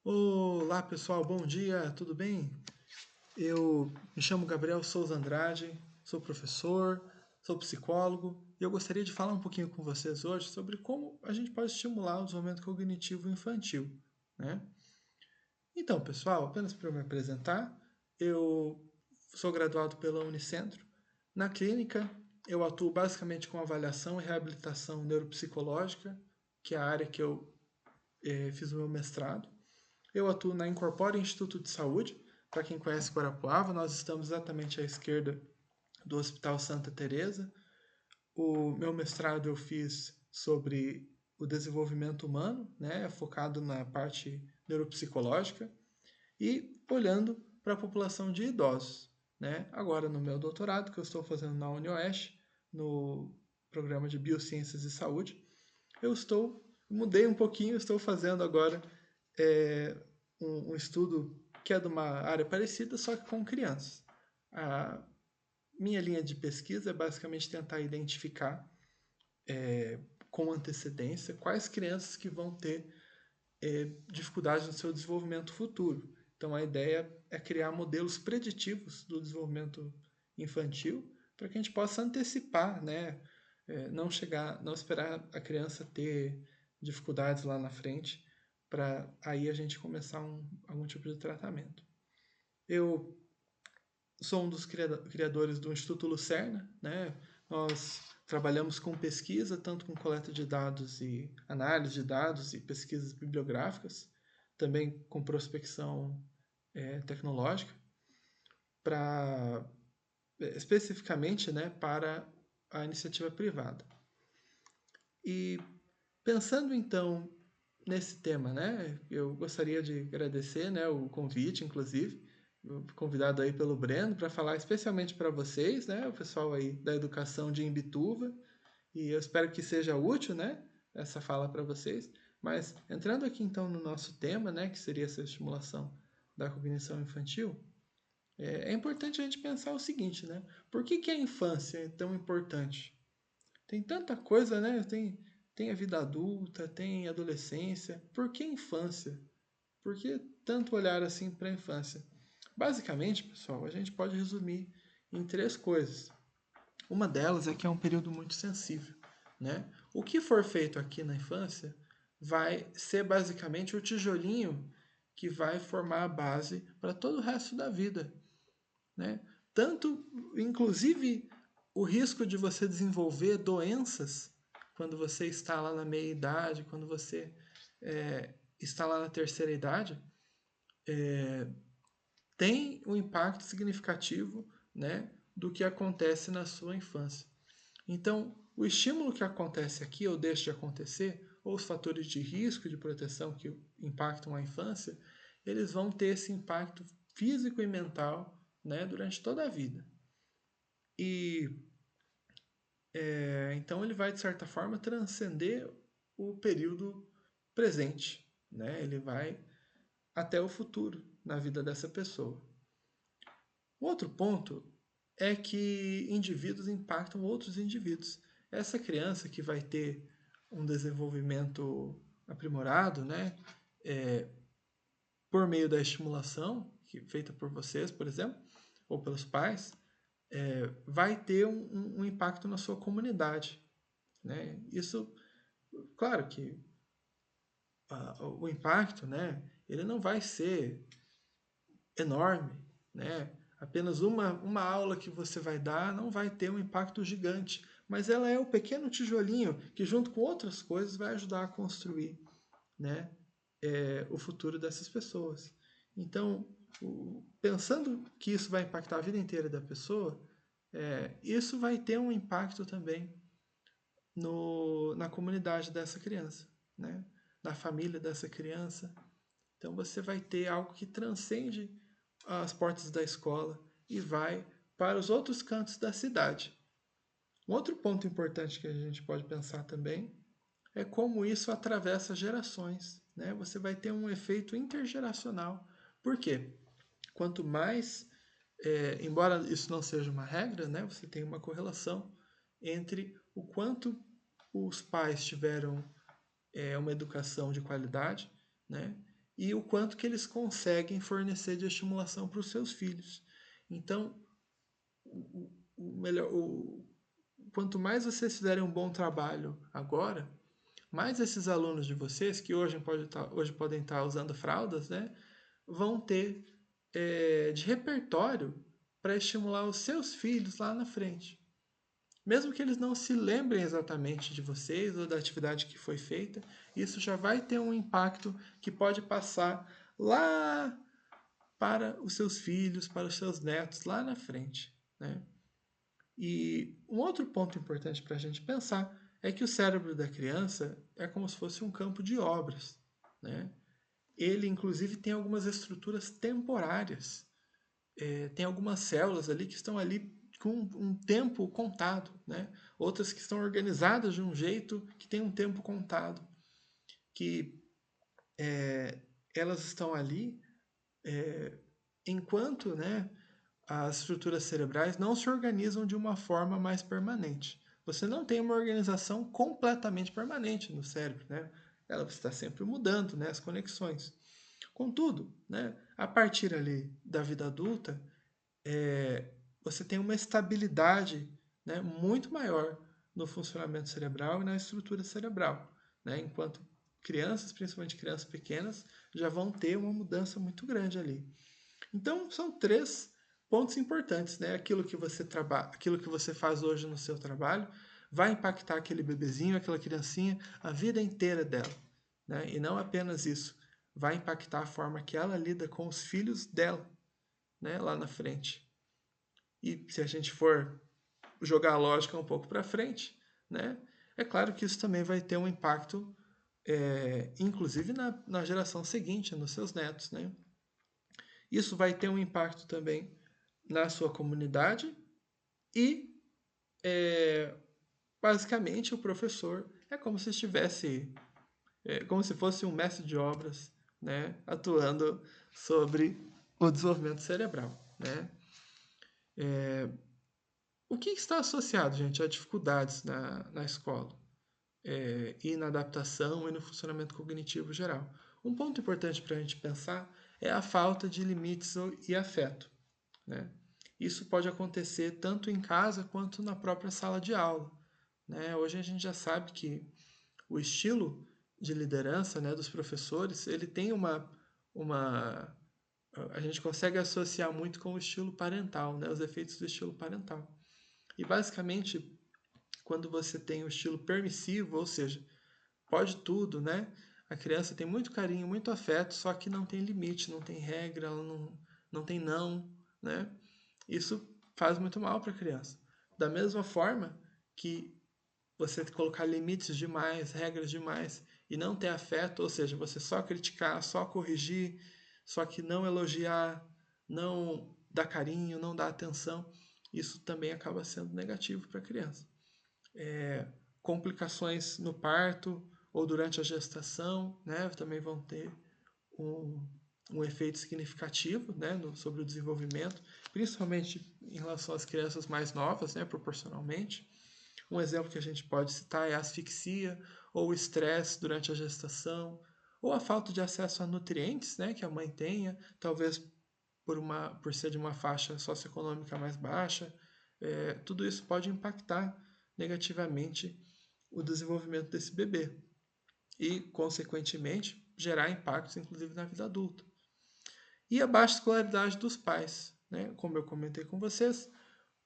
Olá pessoal, bom dia, tudo bem? Eu me chamo Gabriel Souza Andrade, sou professor, sou psicólogo e eu gostaria de falar um pouquinho com vocês hoje sobre como a gente pode estimular o desenvolvimento cognitivo infantil, né? Então, pessoal, apenas para eu me apresentar, eu sou graduado pela Unicentro. Na clínica, eu atuo basicamente com avaliação e reabilitação neuropsicológica, que é a área que eu fiz o meu mestrado. Eu atuo na Incorpore Instituto de Saúde. Para quem conhece Guarapuava, nós estamos exatamente à esquerda do Hospital Santa Teresa. O meu mestrado eu fiz sobre o desenvolvimento humano, né, focado na parte neuropsicológica e olhando para a população de idosos, né? Agora no meu doutorado que eu estou fazendo na UniOeste, no programa de Biociências e Saúde, eu mudei um pouquinho, estou fazendo agora é, um estudo que é de uma área parecida, só que com crianças. A minha linha de pesquisa é basicamente tentar identificar com antecedência quais crianças que vão ter dificuldades no seu desenvolvimento futuro. Então a ideia é criar modelos preditivos do desenvolvimento infantil para que a gente possa antecipar, né? Não esperar a criança ter dificuldades lá na frente para aí a gente começar algum tipo de tratamento. Eu sou um dos criadores do Instituto Lucerna, né? Nós trabalhamos com pesquisa, tanto com coleta de dados e análise de dados e pesquisas bibliográficas, também com prospecção tecnológica, para especificamente, né, para a iniciativa privada. E pensando então nesse tema, né, eu gostaria de agradecer, né, o convite, inclusive, convidado aí pelo Breno para falar especialmente para vocês, né, o pessoal aí da educação de Imbituva, e eu espero que seja útil, né, essa fala para vocês. Mas entrando aqui então no nosso tema, né, que seria essa estimulação da cognição infantil, é importante a gente pensar o seguinte, né? Por que a infância é tão importante? Tem tanta coisa, né? Tem a vida adulta, tem a adolescência. Por que infância? Por que tanto olhar assim para a infância? Basicamente, pessoal, a gente pode resumir em três coisas. Uma delas é que é um período muito sensível, né? O que for feito aqui na infância vai ser basicamente o tijolinho que vai formar a base para todo o resto da vida, né? Tanto, inclusive, o risco de você desenvolver doenças quando você está lá na meia idade, quando você está lá na terceira idade, tem um impacto significativo, né, do que acontece na sua infância. Então, o estímulo que acontece aqui ou deixa de acontecer, ou os fatores de risco de proteção que impactam a infância, eles vão ter esse impacto físico e mental, né, durante toda a vida. E então ele vai, de certa forma, transcender o período presente. Né? Ele vai até o futuro na vida dessa pessoa. O outro ponto é que indivíduos impactam outros indivíduos. Essa criança que vai ter um desenvolvimento aprimorado, né, por meio da estimulação feita por vocês, por exemplo, ou pelos pais, vai ter um impacto na sua comunidade. Né? Isso, claro que o impacto, né, ele não vai ser enorme, né? Apenas uma aula que você vai dar não vai ter um impacto gigante, mas ela é o pequeno tijolinho que, junto com outras coisas, vai ajudar a construir, né, o futuro dessas pessoas. Então, pensando que isso vai impactar a vida inteira da pessoa, isso vai ter um impacto também na comunidade dessa criança, né? Na família dessa criança. Então você vai ter algo que transcende as portas da escola e vai para os outros cantos da cidade. Um outro ponto importante que a gente pode pensar também é como isso atravessa gerações. Né? Você vai ter um efeito intergeracional. Por quê? Quanto mais, embora isso não seja uma regra, né, você tem uma correlação entre o quanto os pais tiveram uma educação de qualidade, né, e o quanto que eles conseguem fornecer de estimulação para os seus filhos. Então, quanto mais vocês fizerem um bom trabalho agora, mais esses alunos de vocês, que hoje podem estar usando fraldas, né, vão ter de repertório para estimular os seus filhos lá na frente. Mesmo que eles não se lembrem exatamente de vocês ou da atividade que foi feita, isso já vai ter um impacto que pode passar lá para os seus filhos, para os seus netos lá na frente, né? E um outro ponto importante para a gente pensar é que o cérebro da criança é como se fosse um campo de obras, né? Ele, inclusive, tem algumas estruturas temporárias. Tem algumas células ali que estão ali com um tempo contado, né? Outras que estão organizadas de um jeito que tem um tempo contado, que elas estão ali enquanto, né, as estruturas cerebrais não se organizam de uma forma mais permanente. Você não tem uma organização completamente permanente no cérebro, né? Ela está sempre mudando, né, as conexões. Contudo, né, a partir ali da vida adulta, você tem uma estabilidade, né, muito maior no funcionamento cerebral e na estrutura cerebral, né? Enquanto crianças, principalmente crianças pequenas, já vão ter uma mudança muito grande ali. Então, são três pontos importantes, né? Aquilo que você trabalha, aquilo que você faz hoje no seu trabalho vai impactar aquele bebezinho, aquela criancinha, a vida inteira dela, né? E não apenas isso, vai impactar a forma que ela lida com os filhos dela, né? Lá na frente. E se a gente for jogar a lógica um pouco para frente, né? É claro que isso também vai ter um impacto, inclusive na geração seguinte, nos seus netos, né? Isso vai ter um impacto também na sua comunidade e, basicamente, o professor é como se estivesse, como se fosse um mestre de obras, né, atuando sobre o desenvolvimento cerebral, né? O que está associado, gente, a dificuldades na escola e na adaptação e no funcionamento cognitivo geral? Um ponto importante para a gente pensar é a falta de limites e afeto, né? Isso pode acontecer tanto em casa quanto na própria sala de aula, né? Hoje a gente já sabe que o estilo de liderança, né, dos professores, ele tem uma a gente consegue associar muito com o estilo parental, né, os efeitos do estilo parental. E basicamente, quando você tem o estilo permissivo, ou seja, pode tudo, né? A criança tem muito carinho, muito afeto, só que não tem limite, não tem regra, ela não tem não, né? Isso faz muito mal para a criança. Da mesma forma que você colocar limites demais, regras demais e não ter afeto, ou seja, você só criticar, só corrigir, só que não elogiar, não dar carinho, não dar atenção, isso também acaba sendo negativo para a criança. Complicações no parto ou durante a gestação, né, também vão ter um efeito significativo, né, sobre o desenvolvimento, principalmente em relação às crianças mais novas, né, proporcionalmente. Um exemplo que a gente pode citar é a asfixia ou o estresse durante a gestação, ou a falta de acesso a nutrientes, né, que a mãe tenha, talvez por ser de uma faixa socioeconômica mais baixa. Tudo isso pode impactar negativamente o desenvolvimento desse bebê e, consequentemente, gerar impactos, inclusive, na vida adulta. E a baixa escolaridade dos pais, né? Como eu comentei com vocês,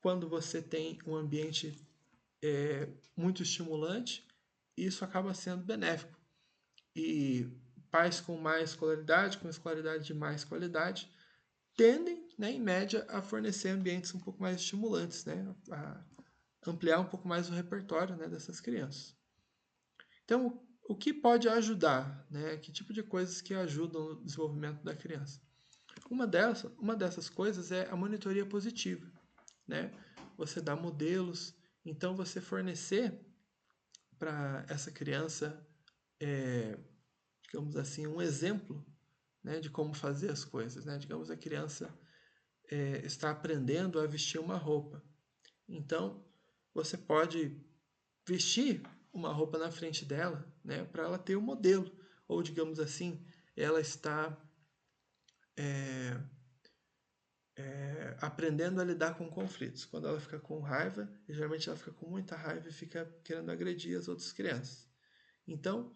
quando você tem um ambiente muito estimulante, isso acaba sendo benéfico. E pais com mais escolaridade, com escolaridade de mais qualidade, tendem, né, em média, a fornecer ambientes um pouco mais estimulantes, né, a ampliar um pouco mais o repertório, né, dessas crianças. Então, o que pode ajudar? Né? Que tipo de coisas que ajudam no desenvolvimento da criança? Uma dessas coisas é a monitoria positiva. Né? Você dá modelos, então você fornecer para essa criança, digamos assim, um exemplo, né, de como fazer as coisas. Né? Digamos, a criança está aprendendo a vestir uma roupa. Então, você pode vestir uma roupa na frente dela, né, para ela ter o modelo, ou digamos assim, ela está aprendendo a lidar com conflitos. Quando ela fica com raiva, geralmente ela fica com muita raiva e fica querendo agredir as outras crianças. Então,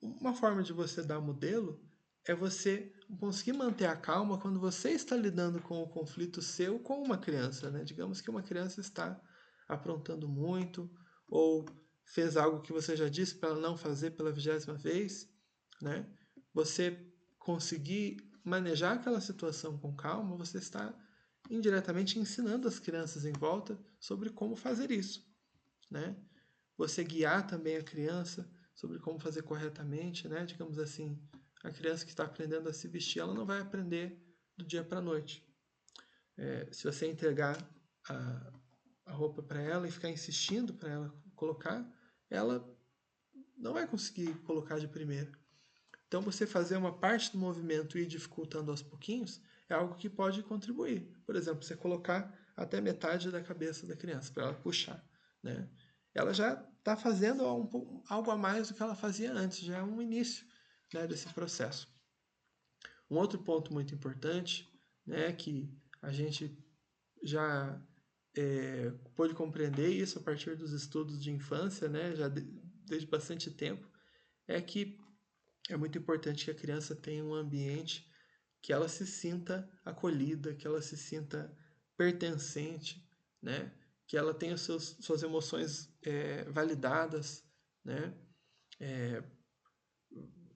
uma forma de você dar modelo é você conseguir manter a calma quando você está lidando com o conflito seu com uma criança, né? Digamos que uma criança está aprontando muito ou fez algo que você já disse para ela não fazer pela 20ª vez, né? Você conseguir manejar aquela situação com calma, você está indiretamente ensinando as crianças em volta sobre como fazer isso, né? Você guiar também a criança sobre como fazer corretamente, né? Digamos assim, a criança que está aprendendo a se vestir, ela não vai aprender do dia para a noite. Se você entregar a roupa para ela e ficar insistindo para ela colocar, ela não vai conseguir colocar de primeira. Então, você fazer uma parte do movimento e ir dificultando aos pouquinhos é algo que pode contribuir. Por exemplo, você colocar até metade da cabeça da criança para ela puxar, né? Ela já está fazendo algo a mais do que ela fazia antes, já é um início, né, desse processo. Um outro ponto muito importante, né, que a gente já pôde compreender isso a partir dos estudos de infância, né, já desde bastante tempo, é que é muito importante que a criança tenha um ambiente que ela se sinta acolhida, que ela se sinta pertencente, né? Que ela tenha suas emoções validadas, né?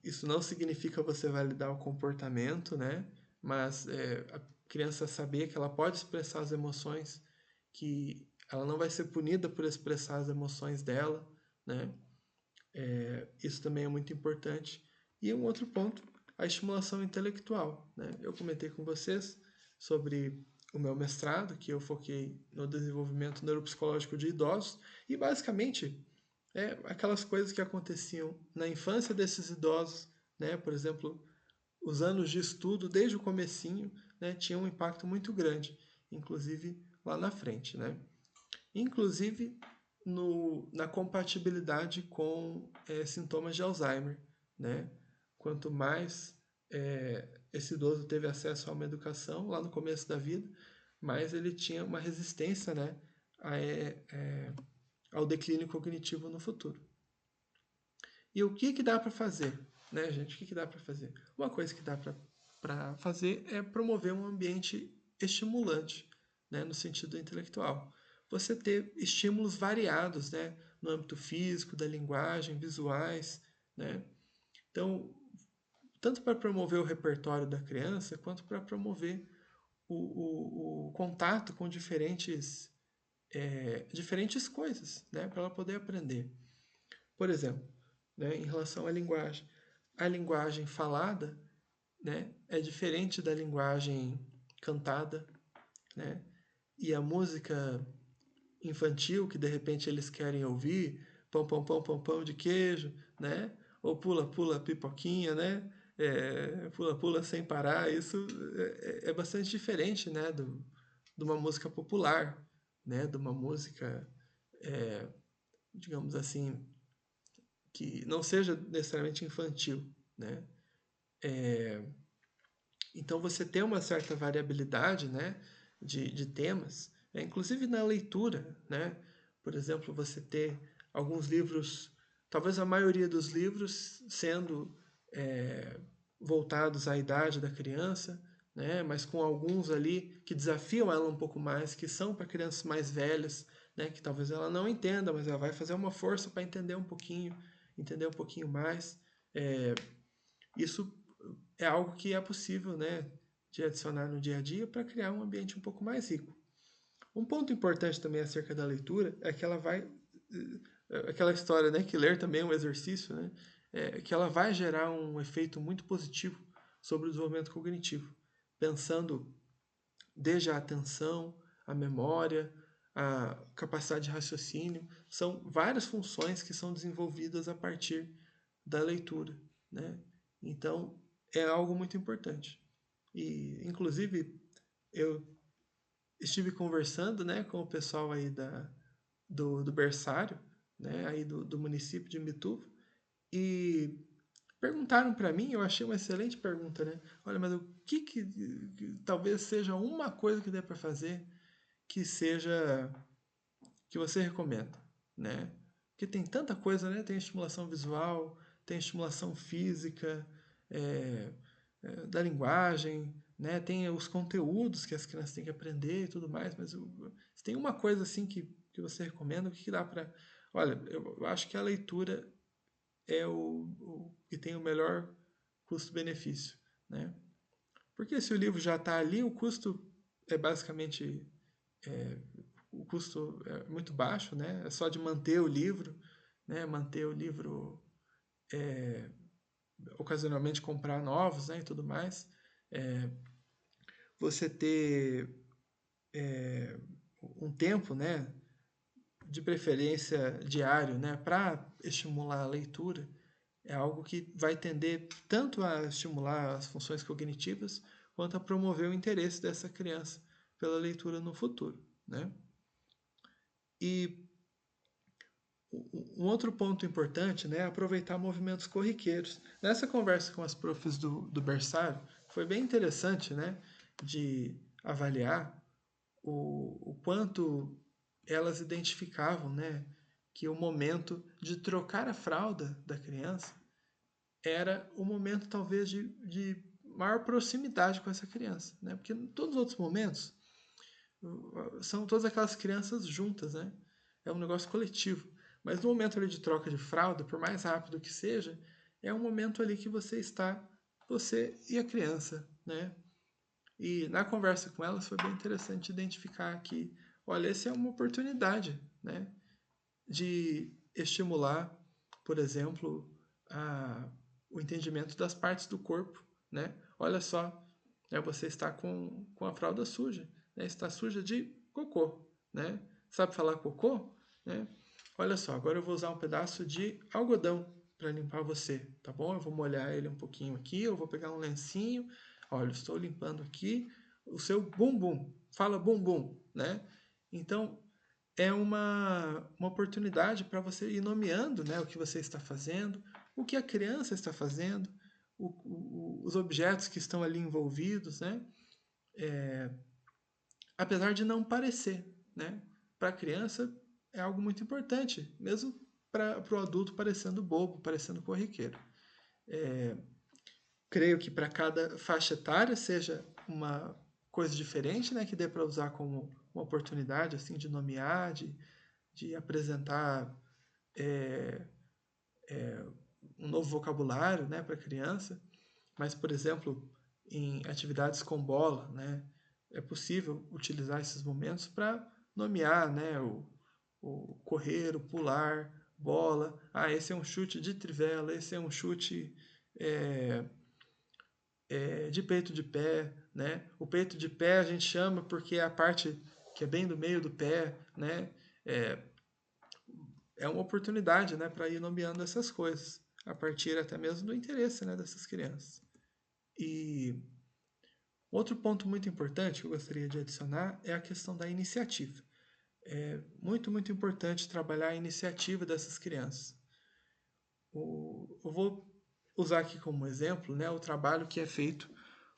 Isso não significa você validar o comportamento, né? Mas a criança saber que ela pode expressar as emoções, que ela não vai ser punida por expressar as emoções dela, né? Isso também é muito importante. E um outro ponto, a estimulação intelectual, né? Eu comentei com vocês sobre o meu mestrado, que eu foquei no desenvolvimento neuropsicológico de idosos, e basicamente aquelas coisas que aconteciam na infância desses idosos, né? Por exemplo, os anos de estudo desde o comecinho, né, tinham um impacto muito grande, inclusive lá na frente, né? Inclusive na compatibilidade com sintomas de Alzheimer, né? Quanto mais esse idoso teve acesso a uma educação lá no começo da vida, mais ele tinha uma resistência, né, ao declínio cognitivo no futuro. E o que dá para fazer, né, gente? O que dá para fazer? Uma coisa que dá para fazer é promover um ambiente estimulante, né, no sentido intelectual. Você ter estímulos variados, né, no âmbito físico, da linguagem, visuais, né? Então, tanto para promover o repertório da criança, quanto para promover o contato com diferentes coisas, né, para ela poder aprender. Por exemplo, né, em relação à linguagem. A linguagem falada, né, é diferente da linguagem cantada, né? E a música infantil, que de repente eles querem ouvir, pão, pão, pão, pão, pão de queijo, né? Ou pula, pula, pipoquinha, né? Pula, pula sem parar. Isso é bastante diferente, né? De uma música popular, né? De uma música, digamos assim, que não seja necessariamente infantil, né? Então você tem uma certa variabilidade, né, de temas, inclusive na leitura, né? Por exemplo, você ter alguns livros, talvez a maioria dos livros sendo voltados à idade da criança, né? Mas com alguns ali que desafiam ela um pouco mais, que são para crianças mais velhas, né? Que talvez ela não entenda, mas ela vai fazer uma força para entender um pouquinho mais. Isso é algo que é possível, né, de adicionar no dia a dia para criar um ambiente um pouco mais rico. Um ponto importante também acerca da leitura é que ela vai aquela história, né, que ler também é um exercício, né, que ela vai gerar um efeito muito positivo sobre o desenvolvimento cognitivo, pensando desde a atenção, a memória, a capacidade de raciocínio, são várias funções que são desenvolvidas a partir da leitura, né? Então, é algo muito importante. E, inclusive, eu estive conversando, né, com o pessoal aí do berçário, né, aí do município de Mituva, e perguntaram para mim, eu achei uma excelente pergunta, né? Olha, mas o que talvez seja uma coisa que dê para fazer que seja que você recomenda, né? Porque tem tanta coisa, né? Tem estimulação visual, tem estimulação física, é, da linguagem, né? Tem os conteúdos que as crianças têm que aprender e tudo mais, mas se tem uma coisa assim que você recomenda, o que dá para... Olha, eu acho que a leitura é o que tem o melhor custo-benefício, né? Porque se o livro já está ali, o custo é basicamente é, o custo é muito baixo, né? É só de manter o livro, né? Manter o livro, é, ocasionalmente comprar novos, né? E tudo mais. É, você ter um tempo, né? De preferência diário, né? Para estimular a leitura é algo que vai tender tanto a estimular as funções cognitivas quanto a promover o interesse dessa criança pela leitura no futuro, né? E um outro ponto importante, né, é aproveitar movimentos corriqueiros. Nessa conversa com as profs do berçário, foi bem interessante, né, de avaliar o quanto elas identificavam, né, que o momento de trocar a fralda da criança era o momento talvez de maior proximidade com essa criança, né, porque em todos os outros momentos são todas aquelas crianças juntas, né? É um negócio coletivo. Mas no momento ali de troca de fralda, por mais rápido que seja, é um momento ali que você está, você e a criança, né? E na conversa com elas foi bem interessante identificar que, olha, essa é uma oportunidade, né? De estimular, por exemplo, o entendimento das partes do corpo, né? Olha só, né, você está com a fralda suja, né? Está suja de cocô, né? Sabe falar cocô? Né? Olha só, agora eu vou usar um pedaço de algodão para limpar você, tá bom? Eu vou molhar ele um pouquinho aqui, eu vou pegar um lencinho, olha, estou limpando aqui o seu bumbum, fala bumbum, né? Então, é uma oportunidade para você ir nomeando, né, o que você está fazendo, o que a criança está fazendo, os objetos que estão ali envolvidos, né? Apesar de não parecer, né? Para a criança é algo muito importante, mesmo para o adulto parecendo bobo, parecendo corriqueiro. Creio que para cada faixa etária seja uma coisa diferente, né? Que dê para usar como uma oportunidade assim de nomear, de apresentar é, um novo vocabulário, né, para a criança. Mas, por exemplo, em atividades com bola, né, é possível utilizar esses momentos para nomear, né, o correr, o pular, bola. Ah, esse é um chute de trivela, esse é um chute é, de peito de pé, né? O peito de pé a gente chama porque é a parte que é bem do meio do pé, né? É, é uma oportunidade, né, para ir nomeando essas coisas, a partir até mesmo do interesse, né, dessas crianças. E outro ponto muito importante que eu gostaria de adicionar é a questão da iniciativa. É muito, muito importante trabalhar a iniciativa dessas crianças. Eu vou usar aqui como exemplo, né, o trabalho que é feito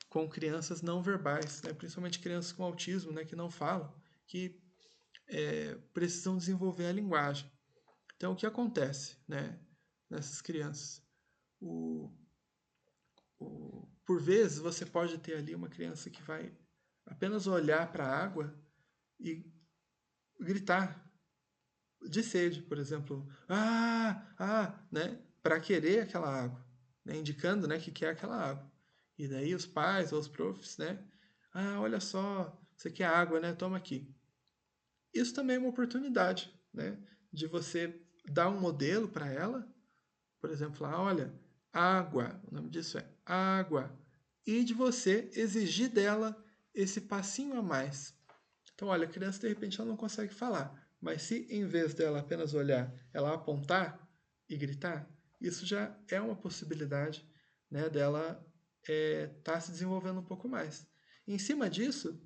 com crianças não verbais, né, principalmente crianças com autismo, né, que não falam, que precisam desenvolver a linguagem. Então, o que acontece, né, nessas crianças? O, por vezes, você pode ter ali uma criança que vai apenas olhar para a água e gritar de sede, por exemplo, né, para querer aquela água, né, indicando, né, que quer aquela água. E daí os pais ou os profs, né, olha só, você quer água, né, toma aqui. Isso também é uma oportunidade, né, de você dar um modelo para ela. Por exemplo, olha, água, o nome disso é água. E de você exigir dela esse passinho a mais. Então, olha, a criança de repente ela não consegue falar, mas se em vez dela apenas olhar, ela apontar e gritar, isso já é uma possibilidade, né, dela tá se desenvolvendo um pouco mais. E em cima disso,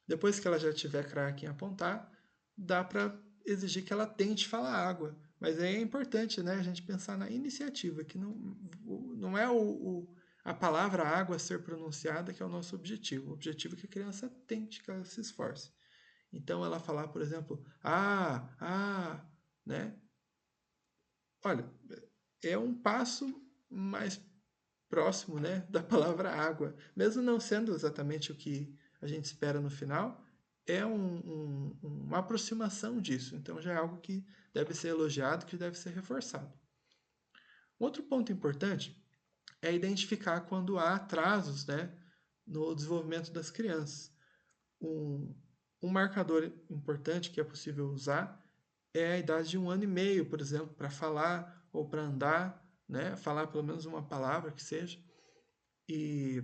depois que ela já tiver craque em apontar, dá para exigir que ela tente falar água, Mas é importante, né, a gente pensar na iniciativa, que não é a palavra água ser pronunciada que é o nosso objetivo. O objetivo é que a criança tente, que ela se esforce. Então, ela falar, por exemplo, né? Olha, é um passo mais próximo, né, da palavra água. Mesmo não sendo exatamente o que a gente espera no final, é uma aproximação disso. Então, já é algo que deve ser elogiado, que deve ser reforçado. Outro ponto importante é identificar quando há atrasos, né, no desenvolvimento das crianças. Um marcador importante que é possível usar é a idade de 1 ano e meio, por exemplo, para falar ou para andar, né, falar pelo menos uma palavra que seja. E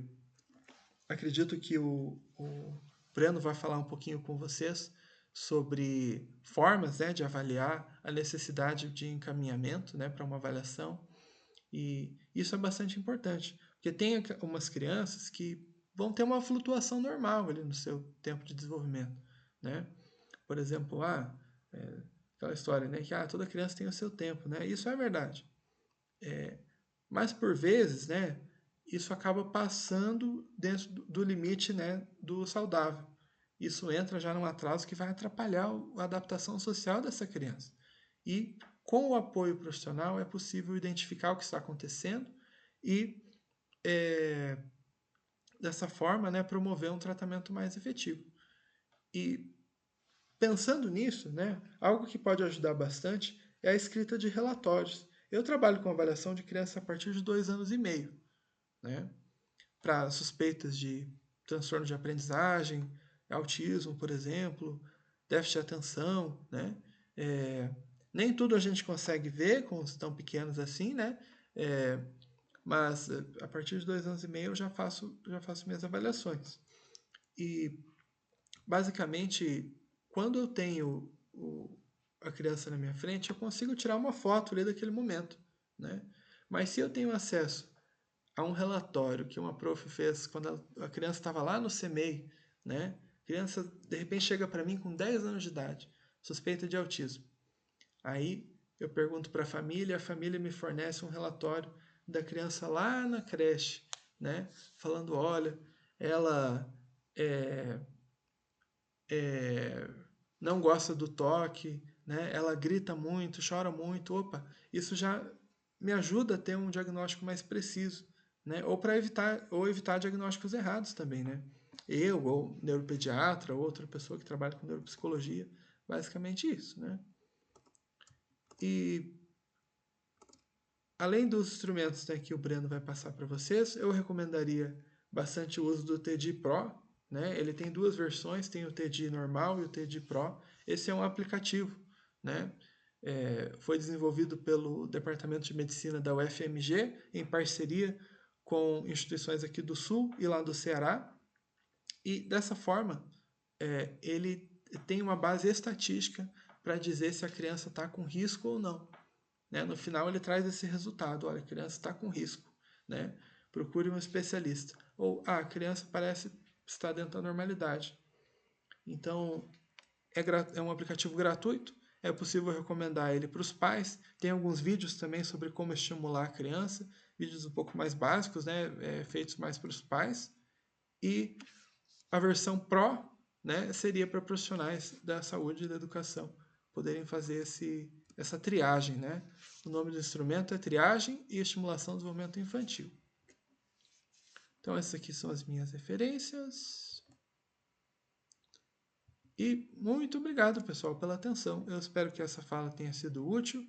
acredito que o Breno vai falar um pouquinho com vocês sobre formas, né, de avaliar a necessidade de encaminhamento, né, para uma avaliação. E isso é bastante importante, porque tem umas crianças que vão ter uma flutuação normal ali no seu tempo de desenvolvimento, né? Por exemplo, aquela história, né, que toda criança tem o seu tempo, né? Isso é verdade. Mas por vezes, né, isso acaba passando dentro do limite, né, do saudável. Isso entra já num atraso que vai atrapalhar a adaptação social dessa criança. E com o apoio profissional é possível identificar o que está acontecendo e, dessa forma, né, promover um tratamento mais efetivo. E pensando nisso, né, algo que pode ajudar bastante é a escrita de relatórios. Eu trabalho com avaliação de criança a partir de 2 anos e meio, né, para suspeitas de transtorno de aprendizagem, autismo, por exemplo, déficit de atenção, né? Nem tudo a gente consegue ver com os tão pequenos assim, né? Mas a partir de 2 anos e meio eu já faço minhas avaliações. E basicamente, quando eu tenho a criança na minha frente, eu consigo tirar uma foto ali daquele momento, né? Mas se eu tenho acesso a um relatório que uma prof fez quando a criança estava lá no CMEI, né? A criança de repente chega para mim com 10 anos de idade, suspeita de autismo. Aí eu pergunto para a família me fornece um relatório da criança lá na creche, né? Falando, olha, ela é, não gosta do toque, né? Ela grita muito, chora muito. Opa, isso já me ajuda a ter um diagnóstico mais preciso, né? Ou evitar diagnósticos errados também, né? Eu, ou neuropediatra, ou outra pessoa que trabalha com neuropsicologia, basicamente isso, né? E além dos instrumentos, né, que o Breno vai passar para vocês, eu recomendaria bastante o uso do TED Pro, né? Ele tem duas versões, tem o TED normal e o TED Pro. Esse é um aplicativo, né? Foi desenvolvido pelo Departamento de Medicina da UFMG, em parceria com instituições aqui do Sul e lá do Ceará. E dessa forma, ele tem uma base estatística para dizer se a criança está com risco ou não. Né? No final, ele traz esse resultado: olha, a criança está com risco, né? Procure um especialista. Ou, a criança parece estar dentro da normalidade. Então, é um aplicativo gratuito, é possível recomendar ele para os pais. Tem alguns vídeos também sobre como estimular a criança, vídeos um pouco mais básicos, né, feitos mais para os pais. E a versão Pro, né, seria para profissionais da saúde e da educação poderem fazer essa triagem. Né? O nome do instrumento é Triagem e Estimulação do Desenvolvimento Infantil. Então, essas aqui são as minhas referências. E muito obrigado, pessoal, pela atenção. Eu espero que essa fala tenha sido útil.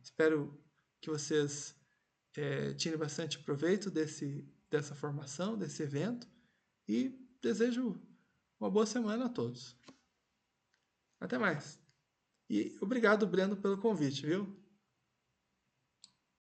Espero que vocês tirem bastante proveito dessa formação, desse evento. E desejo uma boa semana a todos. Até mais. E obrigado, Breno, pelo convite, viu?